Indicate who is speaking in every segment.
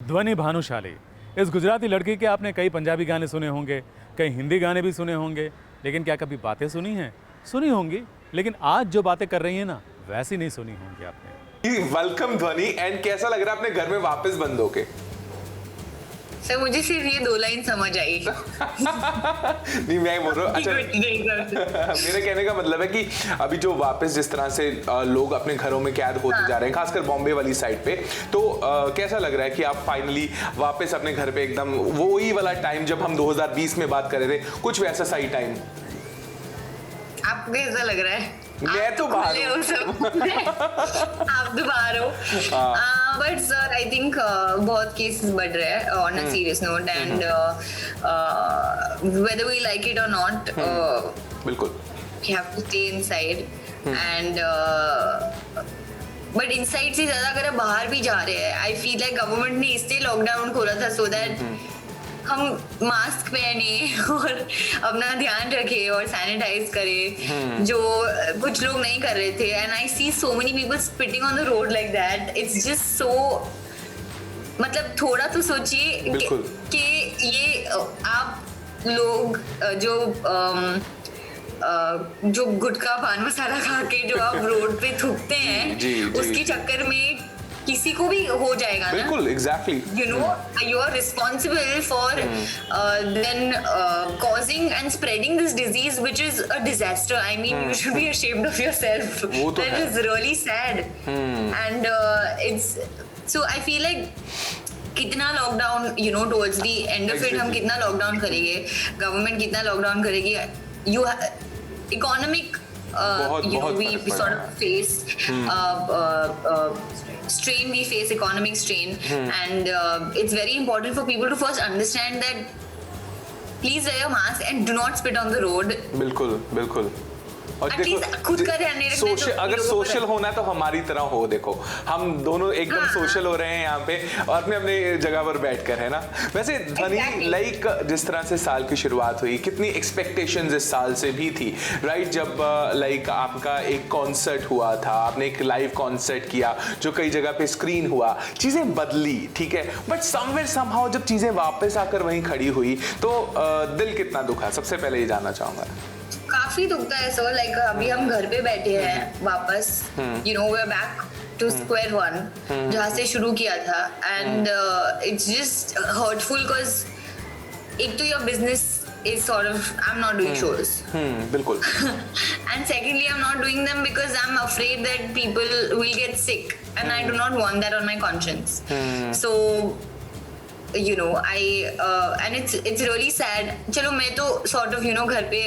Speaker 1: ध्वनि भानुशाली। इस गुजराती लड़की के आपने कई पंजाबी गाने सुने होंगे, कई हिंदी गाने भी सुने होंगे, लेकिन क्या कभी बातें सुनी हैं? सुनी होंगी, लेकिन आज जो बातें कर रही हैं ना, वैसी नहीं सुनी होंगी आपने।
Speaker 2: वेलकम ध्वनि। एंड कैसा लग रहा है अपने घर में वापस बंद होके?
Speaker 3: सर मुझे सिर्फ ये 2 लाइन समझ आई।
Speaker 2: नहीं मैं बोल रहा हूँ, अच्छा मेरे कहने का मतलब है कि अभी जो वापस जिस तरह से लोग अपने घरों में कैद होते जा रहे हैं, खासकर बॉम्बे वाली साइड पे, तो कैसा लग रहा है कि आप फाइनली वापस अपने घर पे एकदम वही वाला टाइम जब हम 2020 में बात कर रहे थे, कुछ वैसा सही टाइम?
Speaker 3: आपको कैसा लग रहा है?
Speaker 2: मैं तो बाहर हूँ।
Speaker 3: आप तो बाहर हो। बट सर आई थिंक बहुत केसेस बढ़ रहे हैं on a serious note, and whether we like it or not,
Speaker 2: बिल्कुल
Speaker 3: we have to stay inside, and but inside से ज्यादा अगर आप बाहर भी जा रहे हैं, आई फील लाइक गवर्नमेंट ने इसलिए लॉकडाउन खोला था सो दैट हम मास्क पहने और अपना ध्यान रखें और सैनिटाइज करें, जो कुछ लोग नहीं कर रहे थे। And I see so many people spitting on the road like that. It's just so, मतलब थोड़ा तो सोचिए कि ये आप लोग जो गुटखा पान मसाला खा के जो आप रोड पे थूकते हैं, उसके चक्कर में किसी को भी हो जाएगा ना।
Speaker 2: बिल्कुल, exactly.
Speaker 3: You know, you are responsible for then causing and spreading this disease, which is a disaster. I mean, you should be ashamed of yourself. That is really sad. And it's so I feel like कितना lockdown, you know, towards the end of it, हम कितना lockdown करेंगे, government कितना lockdown करेगी, you economic, you know, we sort of face strain, we face economic strain, and it's very important for people to first understand that please wear a mask and do not spit on the road.
Speaker 2: बिल्कुल बिल्कुल। और
Speaker 3: खुद का ध्यान नहीं रखना, तो
Speaker 2: अगर सोशल होना है तो हमारी तरह हो। देखो हम दोनों एकदम सोशल हो रहे हैं यहाँ पे और अपने अपने जगह पर बैठकर, है ना। वैसे ध्वनि, लाइक जिस तरह से साल की शुरुआत हुई, कितनी एक्सपेक्टेशंस इस साल से भी थी, राइट? जब लाइक आपका एक कॉन्सर्ट हुआ था, आपने एक लाइव कॉन्सर्ट किया जो कई जगह पे स्क्रीन हुआ, चीजें बदली, ठीक है, बट समवेयर समहाउ जब चीजें वापस आकर वहीं खड़ी हुई तो दिल कितना दुखा, सबसे पहले ये जानना चाहूंगा।
Speaker 3: काफी दुखता है सर। लाइक अभी हम घर पे बैठे हैं वापस, you know, we are back to square one, जहाँ से शुरू किया था, and it's just hurtful because एक तो your business is sort of, I'm not doing shows.
Speaker 2: बिल्कुल.
Speaker 3: And secondly, I'm not doing them because I'm afraid that people will get sick, and I do not want that on my conscience. So, you know, and it's really sad. चलो मैं तो sort of, you know, घर पे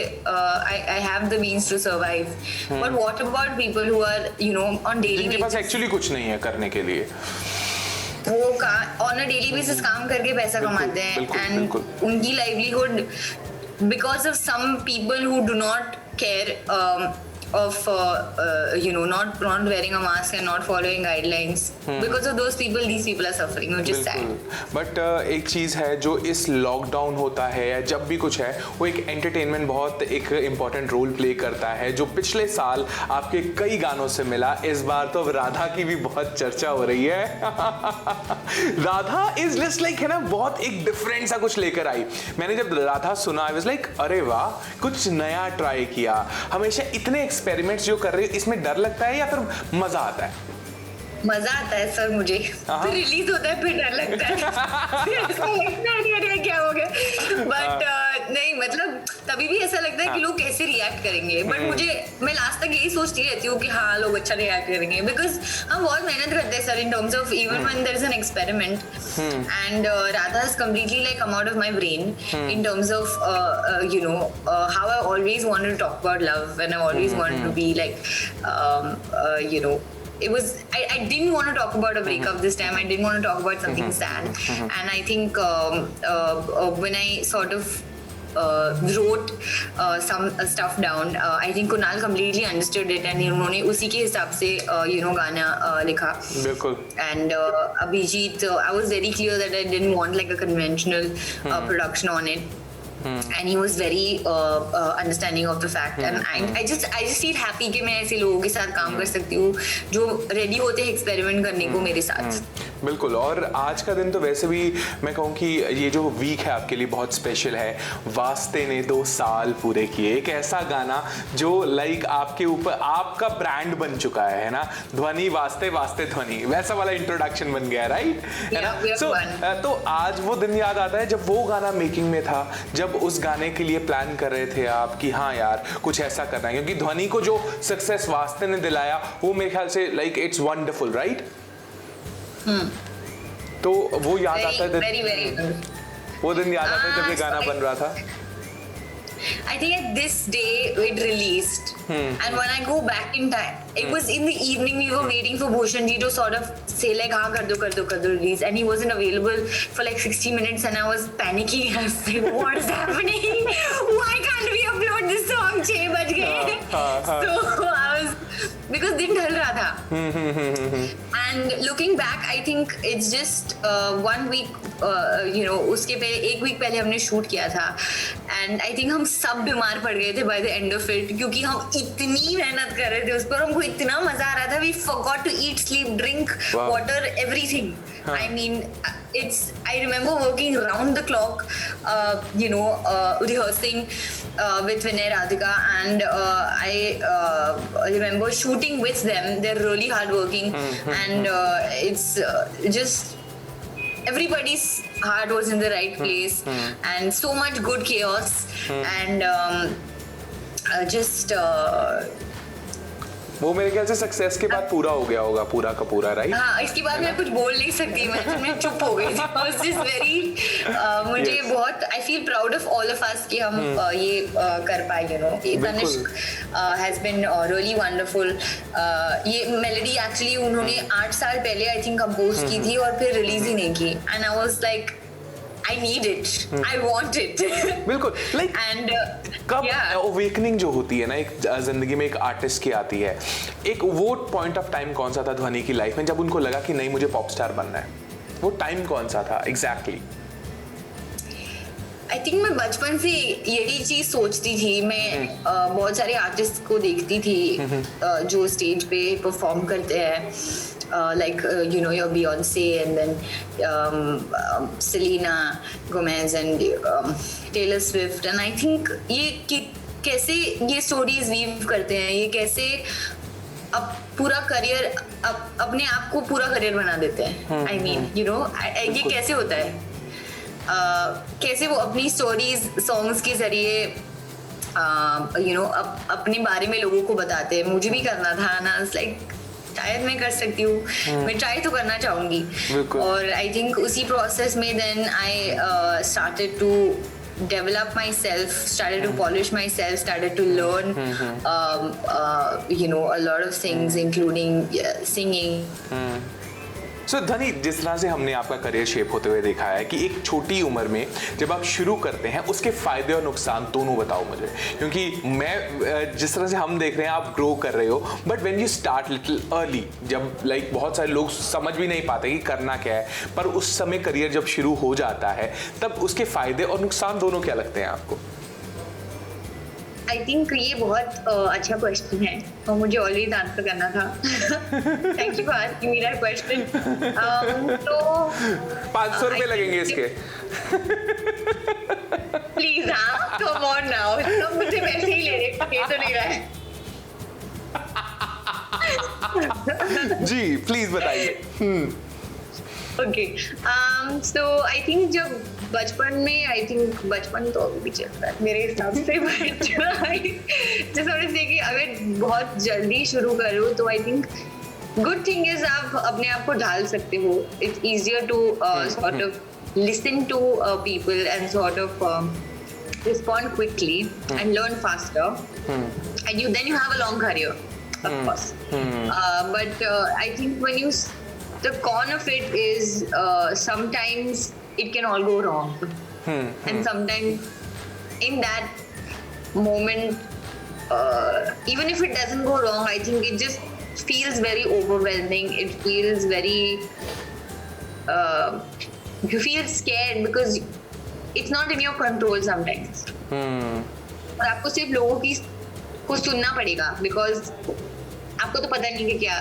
Speaker 3: I have the means to survive. But what about people who are, you know, on daily
Speaker 2: जिनके पास actually कुछ नहीं है करने के लिए,
Speaker 3: वो ऑन अ डेली बेसिस काम करके पैसा कमाते हैं, एंड उनकी livelihood because of some people who do not care of you know, not wearing a mask and not following guidelines, because of those people, these people are suffering, which is sad.
Speaker 2: But एक चीज है जो इस lockdown होता है या जब भी कुछ है, वो एक एंटरटेनमेंट बहुत एक इम्पोर्टेंट रोल प्ले करता है, जो पिछले साल आपके कई गानों से मिला। इस बार तो राधा की भी बहुत चर्चा हो रही है। राधा इज जस्ट लाइक, है ना, बहुत एक डिफरेंट सा कुछ लेकर आई। मैंने जब राधा सुना, आई वाज लाइक, अरे वाह, कुछ नया ट्राई किया। हमेशा इतने एक्सपेरिमेंट्स जो कर रहे हो, इसमें डर लगता है या फिर मजा आता है?
Speaker 3: मजा आता है सर मुझे। फिर रिलीज होता है फिर डर लगता है क्या हो गया, बट नहीं, मतलब तभी भी ऐसा लगता है कि लोग कैसे रिएक्ट करेंगे। बट मैं लास्ट तक यही सोचती रहती हूँ कि हाँ, लोग अच्छा रिएक्ट करेंगे, बिकॉज हम बहुत मेहनत करते हैं sir in terms of even when there is an experiment, and Radha has completely like come out of my brain in terms of you know how I always wanted to talk about love, and I always wanted to be like you know, it was, I didn't want to talk about a breakup this time. I didn't want to talk about something sad, and I think when I sort of wrote some stuff down, I think Kunal completely understood it, and उन्होंने उसी के हिसाब से you know, गाना लिखा।
Speaker 2: बिल्कुल।
Speaker 3: And Abhijit, I was very clear that I didn't want like a conventional production on it. And he was very understanding of the fact, and I just feel happy कि मैं ऐसे लोगों के साथ काम कर सकती हूँ जो रेडी होते हैं एक्सपेरिमेंट करने को मेरे साथ।
Speaker 2: बिल्कुल। और आज का दिन तो वैसे भी मैं कहूँ कि ये जो वीक है आपके लिए बहुत स्पेशल है। वास्ते ने 2 साल पूरे किए, एक ऐसा गाना जो लाइक आपके ऊपर आपका ब्रांड बन चुका है ना, ध्वनि वास्ते वास्ते ध्वनि, वैसा वाला इंट्रोडक्शन बन गया, राइट? है ना? सो तो आज वो दिन याद आता है जब वो गाना मेकिंग में था, जब उस गाने के लिए प्लान कर रहे थे आप कि हाँ यार कुछ ऐसा करना है, क्योंकि ध्वनि को जो सक्सेस वास्ते ने दिलाया वो मेरे ख्याल से लाइक इट्स वंडरफुल, राइट? तो वो याद आता है वो दिन याद आता है जब ये गाना बन रहा था।
Speaker 3: I think at this day it released, and when I go back in time, it was in the evening. We were waiting for Bhushan ji to sort of say like, "हाँ कर दो release," and he wasn't available for like 60 minutes, and I was panicking. I was like, "What is happening? Why can't we upload this song? 6 बज गए." So I was because दिन ढल रहा था. And looking back, I think it's just 1 week. उसके पहले 1 week पहले हमने शूट किया था, एंड आई थिंक हम सब बीमार पड़ गए थे by the end of it, क्योंकि हम इतनी मेहनत कर रहे थे उस पर, हमको इतना मजा आ रहा था. We forgot to eat, sleep, drink water, everything. I mean, I remember working round the clock, rehearsing with Vinay Radhika, and I remember shooting with them. They're really hardworking, and it's just everybody's heart was in the right place, and so much good chaos, and just
Speaker 2: वो मेरे ख्याल से success के बाद पूरा हो गया होगा, पूरा का पूरा, राइट?
Speaker 3: हाँ, इसके बाद मैं कुछ बोल नहीं सकती, मैं चुप हो गई थी. मुझे बहुत I feel proud of all of us कि हम ये कर पाए. Tanishk has been really wonderful. ये मेलोडी एक्चुअली उन्होंने 8 साल पहले आई थिंक कंपोज की थी और फिर रिलीज ही नहीं की, and I was like I need it. I want it.
Speaker 2: बिल्कुल. लाइक
Speaker 3: and
Speaker 2: कब अवेकनिंग जो होती है ना एक जिंदगी में एक आर्टिस्ट की आती है, एक वो पॉइंट ऑफ टाइम कौन सा था ध्वनि की लाइफ में जब उनको लगा कि नहीं मुझे पॉप स्टार बनना है? वो टाइम कौन सा था एग्जैक्टली?
Speaker 3: आई थिंक मैं बचपन से यही चीज सोचती थी. मैं बहुत सारे आर्टिस्ट को देखती थी जो स्टेज पे परफॉर्म करते हैं, like your Beyonce, and then Selena Gomez and Taylor Swift, and I think ये कैसे ये स्टोरीज वीव करते हैं, ये कैसे अब पूरा करियर अपने आप को पूरा करियर बना देते हैं. I mean ये कैसे होता है, कैसे वो अपनी स्टोरीज सॉन्ग्स के जरिए अपने बारे में लोगों को बताते हैं. मुझे भी करना था ना, लाइक शायद मैं कर सकती हूँ, मैं ट्राई तो करना चाहूंगी. और आई थिंक उसी प्रोसेस में then I started to develop myself, started to polish myself, started to learn a lot of things including singing.
Speaker 2: सो ध्वनि, जिस तरह से हमने आपका करियर शेप होते हुए देखा है कि एक छोटी उम्र में जब आप शुरू करते हैं उसके फायदे और नुकसान दोनों बताओ मुझे, क्योंकि मैं जिस तरह से हम देख रहे हैं आप ग्रो कर रहे हो, but when you start little early, जब लाइक बहुत सारे लोग समझ भी नहीं पाते कि करना क्या है, पर उस समय करियर जब शुरू हो जाता है तब उसके फायदे और नुकसान दोनों क्या लगते हैं आपको?
Speaker 3: आई थिंक ये बहुत अच्छा क्वेश्चन है और मुझे ऑलरेडी आंसर करना था. Thank you for asking me that question. तो
Speaker 2: 500 रुपए लगेंगे इसके.
Speaker 3: प्लीज, हाँ, कम ऑन नाउ, सब मुझे वैसे ही ले रहे, ये तो नहीं रहा है.
Speaker 2: जी प्लीज बताइए.
Speaker 3: ओके, सो आई थिंक जब बचपन में, आई थिंक बचपन तो अभी भी चल रहा है मेरे हिसाब से, बट जैसे हमने कि अगर बहुत जल्दी शुरू करो तो I think good thing is आप अपने आप को ढाल सकते हो. It's easier to sort of listen to people and sort of respond quickly and learn faster, and then you have a long career, of course. But I think when you the con of it is sometimes it can all go wrong, and sometimes in that moment even if it doesn't go wrong, I think it just feels very overwhelming. It feels very you feel scared because it's not in your control sometimes. और आपको सिर्फ लोगों की को सुनना पड़ेगा because आपको तो पता नहीं कि क्या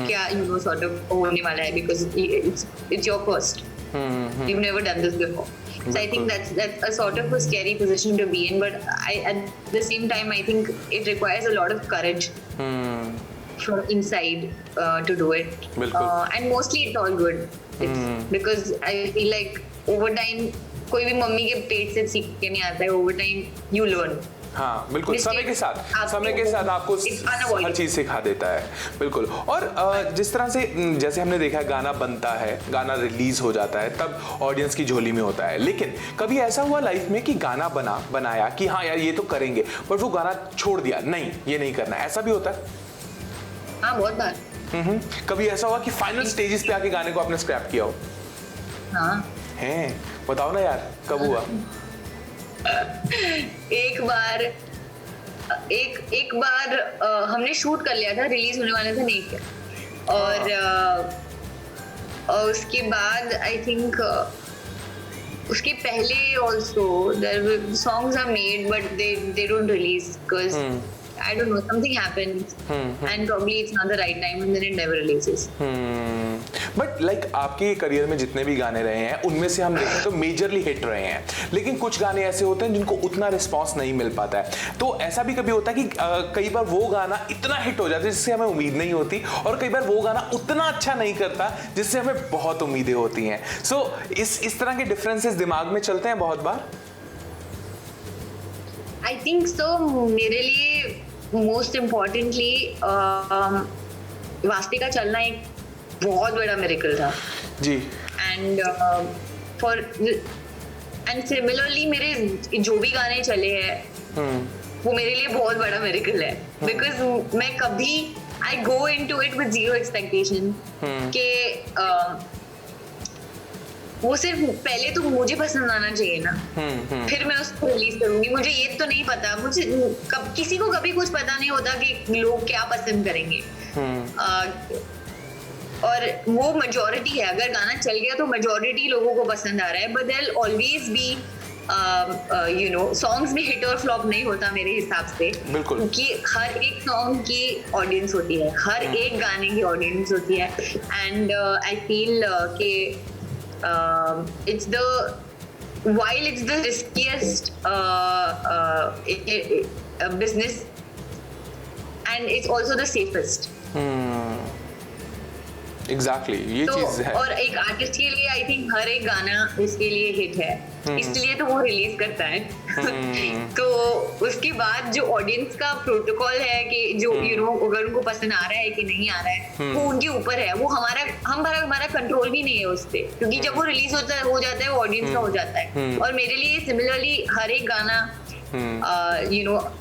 Speaker 3: क्या sort of होने वाला है, because it's your first. You've never done this before. So I think that's a sort of a scary position to be in, but at the same time I think it requires a lot of courage from inside to do it. And mostly it's all good. Because I feel like over time कोई भी mummy के पेट से सीख के नहीं आता है, over time you learn.
Speaker 2: हाँ बिल्कुल, समय के साथ आपको हर चीज सिखा देता है, बिल्कुल। और जिस तरह से जैसे हमने देखा गाना बनता है, गाना रिलीज हो जाता है, तब ऑडियंस की झोली में होता है, लेकिन कभी ऐसा हुआ लाइफ में कि गाना बनाया कि हाँ यार ये तो करेंगे, पर वो गाना छोड़ दिया, नहीं ये नहीं करना, ऐसा भी होता है?
Speaker 3: हाँ बहुत बार।
Speaker 2: कभी ऐसा हुआ कि फाइनल स्टेजेस पे आके गाने को आपने स्क्रैप किया हो?
Speaker 3: हाँ
Speaker 2: हैं, बताओ ना यार, कब हुआ?
Speaker 3: एक बार हमने शूट कर लिया था, रिलीज होने वाला था, नहीं किया। और उसके बाद आई थिंक उसके पहले also the songs are made but they don't release because I don't know, something happens and probably it's not the right time and then it never releases.
Speaker 2: But like आपके career में जितने भी गाने रहे हैं उनमें से हम देखें तो मेजरली हिट रहे हैं, लेकिन कुछ गाने ऐसे होते हैं जिनको उतना रिस्पांस नहीं मिल पाता है। तो ऐसा भी कभी होता है कि कई बार वो गाना इतना हिट हो जाता है जिससे हमें उम्मीद नहीं होती, और कई बार वो गाना उतना अच्छा नहीं करता जिससे हमें बहुत उम्मीदें होती हैं। सो इस तरह के डिफरेंसेस दिमाग में चलते हैं बहुत बार?
Speaker 3: I think so. मेरे लिए मोस्ट इम्पोर्टेंटली वास्ते का चलना एक बहुत बड़ा मिरेकल था
Speaker 2: जी।
Speaker 3: एंड सिमिलरली मेरे जो भी गाने चले हैं वो मेरे लिए बहुत बड़ा मिरेकल है, बिकॉज मैं कभी I go into it with zero expectation कि वो सिर्फ पहले तो मुझे पसंद आना चाहिए ना, फिर मैं उसको रिलीज करूंगी। मुझे ये तो नहीं पता, मुझे किसी को कभी कुछ पता नहीं होता कि लोग क्या पसंद करेंगे। और वो मेजॉरिटी है, अगर गाना चल गया तो मेजॉरिटी लोगों को पसंद आ रहा है, but there will always be songs में हिट और फ्लॉप नहीं होता मेरे हिसाब से, क्योंकि हर एक सॉन्ग की ऑडियंस होती है, हर एक गाने की ऑडियंस होती है। एंड आई फील कि it's while it's the riskiest business and it's also the safest.
Speaker 2: Exactly, ये चीज है।
Speaker 3: और एक आर्टिस्ट के लिए आई थिंक हर एक गाना उसके लिए हिट है, इसलिए तो वो रिलीज करता है। तो उसके बाद जो ऑडियंस का प्रोटोकॉल है कि जो अगर उनको पसंद आ रहा है कि नहीं आ रहा है वो उनके ऊपर है, वो हमारा कंट्रोल भी नहीं है उस पे, क्योंकि जब वो रिलीज हो जाता है वो ऑडियंस का हो जाता है। और मेरे लिए सिमिलरली हर एक गाना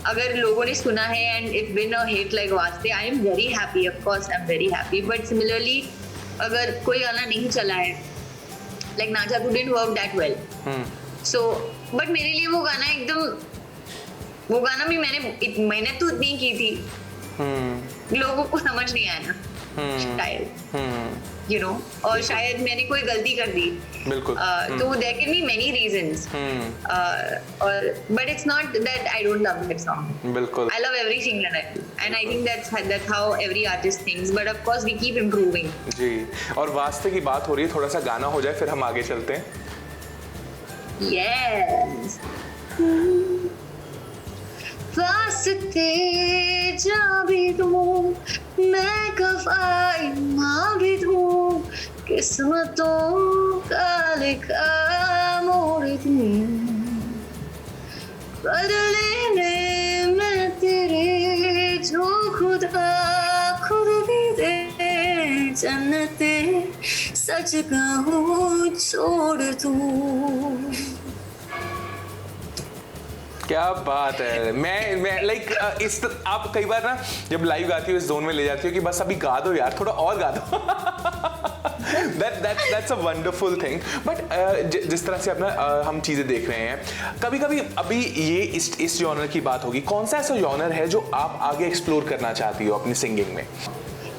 Speaker 3: अगर लोगों ने सुना है and it's been a hit like वास्ते, I am very happy, of course I am very happy. But similarly अगर कोई गाना नहीं चला है, लाइक नाचा didn't work that well, so but मेरे लिए वो गाना भी मैंने मेहनत तो इतनी की थी, लोगों को समझ नहीं आया ना शायद, और शायद मैंने कोई गलती कर दी,
Speaker 2: बिल्कुल।
Speaker 3: तो there can be many reasons, और but it's not that I don't love that song,
Speaker 2: बिल्कुल।
Speaker 3: I love every single and I think that's how every artist thinks, but of course we keep improving.
Speaker 2: जी, और वास्ते की बात हो रही है, थोड़ा सा गाना हो जाए फिर हम आगे चलते हैं।
Speaker 3: Yes. वास्ते जा भी दूं, मैं कफ़ाई माँ भी दूं, किस्मतों का लिखा मोड़ दूं, बदले में मैं तेरे जो खुदा खुद भी दे, जन्नते सच कहूँ छोड़ दूं।
Speaker 2: क्या बात है। मैं लाइक आप कई बार ना जब लाइव गाती हो इस जोन में ले जाती हो कि बस अभी गा दो यार, थोड़ा और गा दो। that's a wonderful thing. But जिस तरह से अपना हम चीजें देख रहे हैं, कभी-कभी अभी ये इस जॉनर की बात होगी, कौन सा ऐसा जॉनर है जो आप आगे एक्सप्लोर करना चाहती हो अपनी सिंगिंग में?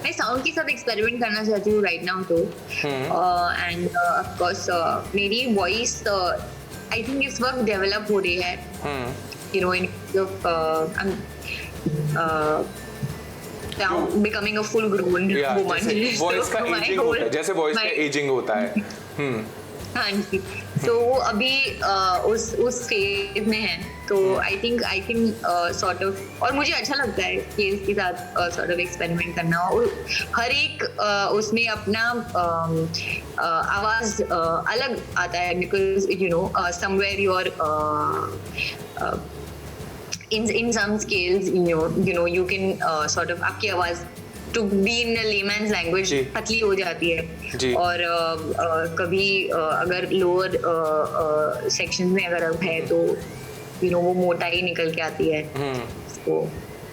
Speaker 3: मैं साउंड के साथ एक्सपेरिमेंट करना चाहती हूँ राइट नाउ, तो एंड ऑफ कोर्स मेरी वॉइस आई थिंक इस वक्त डेवलप हो रही है, इन now becoming a full grown woman.
Speaker 2: Voice का
Speaker 3: my
Speaker 2: एजिंग
Speaker 3: whole-
Speaker 2: होता है, जैसे वॉइस का
Speaker 3: my-
Speaker 2: एजिंग होता है।
Speaker 3: हाँ जी, तो वो अभी उस फेज में है, तो आई थिंक सॉर्ट ऑफ, और मुझे अच्छा लगता है कि इसके साथ सॉर्ट ऑफ एक्सपेरिमेंट करना, और हर एक उसमें अपना आवाज अलग आता है, because you know somewhere your in some scales you know you can sort of आपकी आवाज to be in a layman's language
Speaker 2: जी।
Speaker 3: पतली हो जाती है,
Speaker 2: जी।
Speaker 3: और कभी अगर लोअर सेक्शन में अगर अब है तो यू नो वो मोटाई निकल के आती है, तो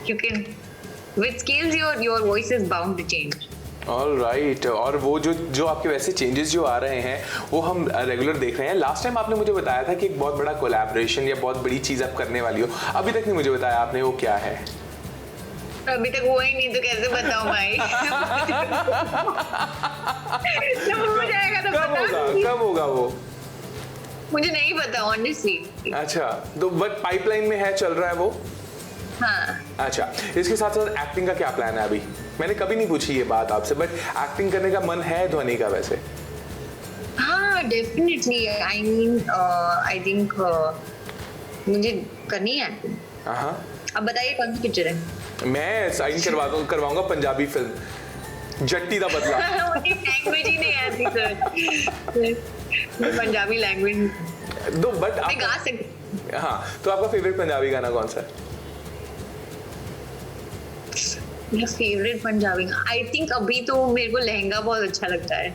Speaker 3: क्योंकि with scales your voice is bound to change.
Speaker 2: All right, और वो जो आपके वैसे चेंजेस जो आ रहे हैं वो हम रेगुलर देख रहे हैं। लास्ट टाइम आपने मुझे बताया था कि एक बहुत बड़ा कोलैबोरेशन या बहुत बड़ी चीज़ आप करने वाली हो, अभी तक नहीं मुझे बताया आपने वो क्या है।
Speaker 3: अभी तक हुआ ही नहीं तो कैसे बताऊं भाई। जब हो जाएगा तो
Speaker 2: कब होगा वो?
Speaker 3: मुझे नहीं पता ऑनेस्टली।
Speaker 2: अच्छा, तो बट पाइपलाइन में है, चल रहा है वो?
Speaker 3: हाँ।
Speaker 2: अच्छा, इसके साथ साथ एक्टिंग का क्या प्लान है अभी? मैंने कभी नहीं पूछी ये बात आपसे, बट एक्टिंग करने का मन है ध्वनि का वैसे?
Speaker 3: हाँ definitely, I mean I think मुझे करनी है एक्टिंग।
Speaker 2: हाँ,
Speaker 3: अब बताइए कौन सी पिक्चर है?
Speaker 2: मैं साइन करवाऊंगा पंजाबी फिल्म जट्टी दा बदला।
Speaker 3: मुझे लैंग्वेज ही नहीं आती सर, पंजाबी लैंग्वेज
Speaker 2: दो, बट
Speaker 3: मैं गा सकती।
Speaker 2: हाँ, तो आपका फेवरेट पंजाबी गाना कौन सा है?
Speaker 3: मेरा फेवरेट पंजाबी, आई थिंक अभी तो मेरे को लहंगा बहुत अच्छा लगता है।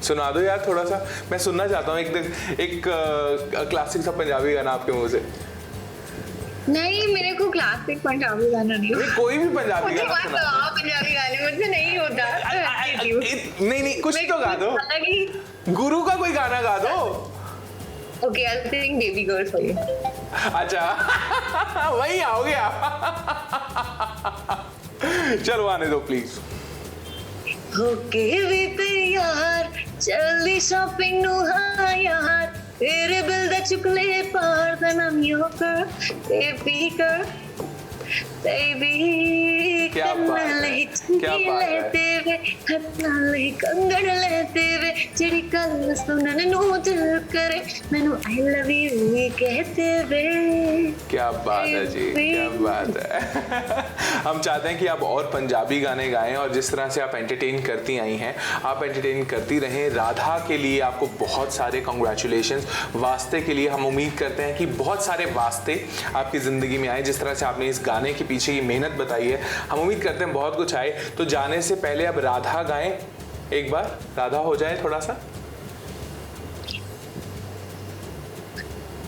Speaker 2: सुना दो यार थोड़ा सा, मैं सुनना चाहता हूँ एक क्लासिक सा पंजाबी गाना आपके मुंह से।
Speaker 3: नहीं, मेरे को क्लासिक पंजाबी गाना नहीं,
Speaker 2: कोई भी पंजाबी
Speaker 3: मुझे
Speaker 2: गाना
Speaker 3: बात
Speaker 2: सुना।
Speaker 3: तो पंजाबी गाने मुझसे नहीं होता।
Speaker 2: नहीं कुछ तो गा दो, गुरु का कोई गाना गा दो।
Speaker 3: Okay, I think baby girl for you.
Speaker 2: अच्छा वही आओगे आप। चलो आने दो प्लीज।
Speaker 3: ओके वी तैयार, चली शॉपिंग नु हाँ यार, तेरे बिल दा चुकले पार दा नाम योकर, बेबी गर्ल बेबी।
Speaker 2: क्या बात है, क्या बात है।
Speaker 3: लेते वे हथ नाल कंगड़ लेते वे, जेड़ी गल सुनन नु दिल करे, मैनू आई लव यू कहते वे।
Speaker 2: क्या बात है जी, क्या बात है। हम चाहते हैं कि आप और पंजाबी गाने गाएं, और जिस तरह से आप एंटरटेन करती आई हैं आप एंटरटेन करती रहें। राधा के लिए आपको बहुत सारे कॉन्ग्रेचुलेशंस, वास्ते के लिए हम उम्मीद करते हैं कि बहुत सारे वास्ते आपकी ज़िंदगी में आए। जिस तरह से आपने इस गाने के पीछे ये मेहनत बताई है, हम उम्मीद करते हैं बहुत कुछ आए। तो जाने से पहले अब राधा गाएं, एक बार राधा हो जाए थोड़ा सा।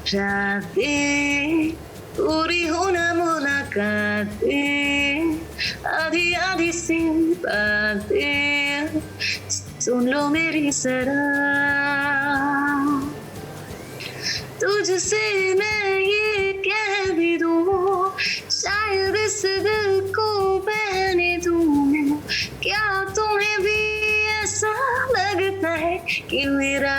Speaker 3: रातें पूरी होना मुलाकातें, आधी आधी सी बातें, सुन लो मेरी जरा, तुझसे मैं ये कह भी दूं, शायद इस दिल को बहने दूं, क्या तुम्हें भी ऐसा लगता है कि मेरा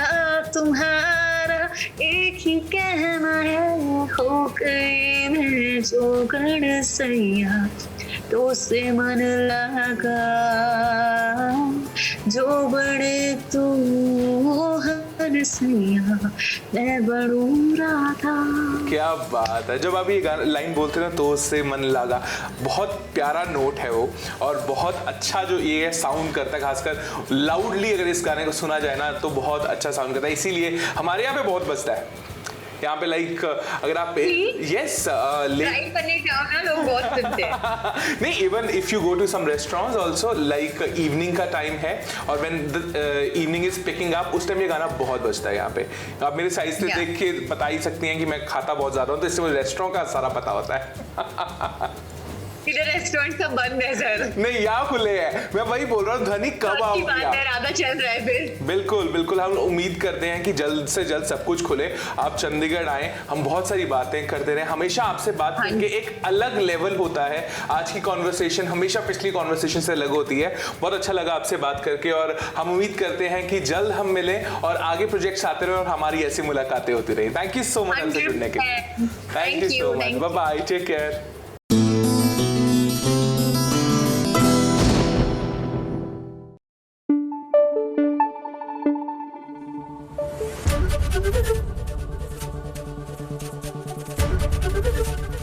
Speaker 3: तुम्हारा एक ही कहना है, हो गई मैं जोगण सैया, तो से मन लगा, जो बड़े तुम सैया, मैं बनूं राधा।
Speaker 2: क्या बात है, जब आप ये गाना लाइन बोलते हैं ना, तो उससे मन लगा, बहुत प्यारा नोट है वो, और बहुत अच्छा जो ये साउंड करता है, खासकर लाउडली अगर इस गाने को सुना जाए ना तो बहुत अच्छा साउंड करता है। इसीलिए हमारे यहाँ पे बहुत बजता है यहाँ पे, लाइक अगर आप यस
Speaker 3: ड्राइव करने जाओ ना, लोग बहुत सुनते हैं।
Speaker 2: नहीं, even if you go to some restaurants also, like evening का टाइम है और when the evening is picking up, उस टाइम ये गाना बहुत बजता है यहाँ पे। आप मेरे साइज से देख के बता ही सकती हैं कि मैं खाता बहुत ज्यादा हूँ, तो इससे मुझे रेस्टोरेंट का सारा पता होता है।
Speaker 3: इधर रेस्टोरेंट सब बंद है सर।
Speaker 2: नहीं, यहाँ खुले हैं, मैं वही बोल रहा हूँ, ध्वनि कब आओगी आप?
Speaker 3: राधा चल रहा है फिर।
Speaker 2: बिल्कुल बिल्कुल, हम उम्मीद करते हैं कि जल्द से जल्द सब कुछ खुले, आप चंडीगढ़ आए, हम बहुत सारी बातें करते रहे। हमेशा आपसे बात करके एक अलग लेवल होता है, आज की कॉन्वर्सेशन हमेशा पिछली कॉन्वर्सेशन से अलग होती है। बहुत अच्छा लगा आपसे बात करके, और हम उम्मीद करते हैं कि जल्द हम मिलें और आगे प्रोजेक्ट्स आते रहे और हमारी ऐसी मुलाकातें होती रही। थैंक यू सो मच हमसे जुड़ने के लिए। Thank you so much, bye bye, take care.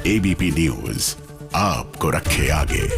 Speaker 4: ABP News आपको रखे आगे।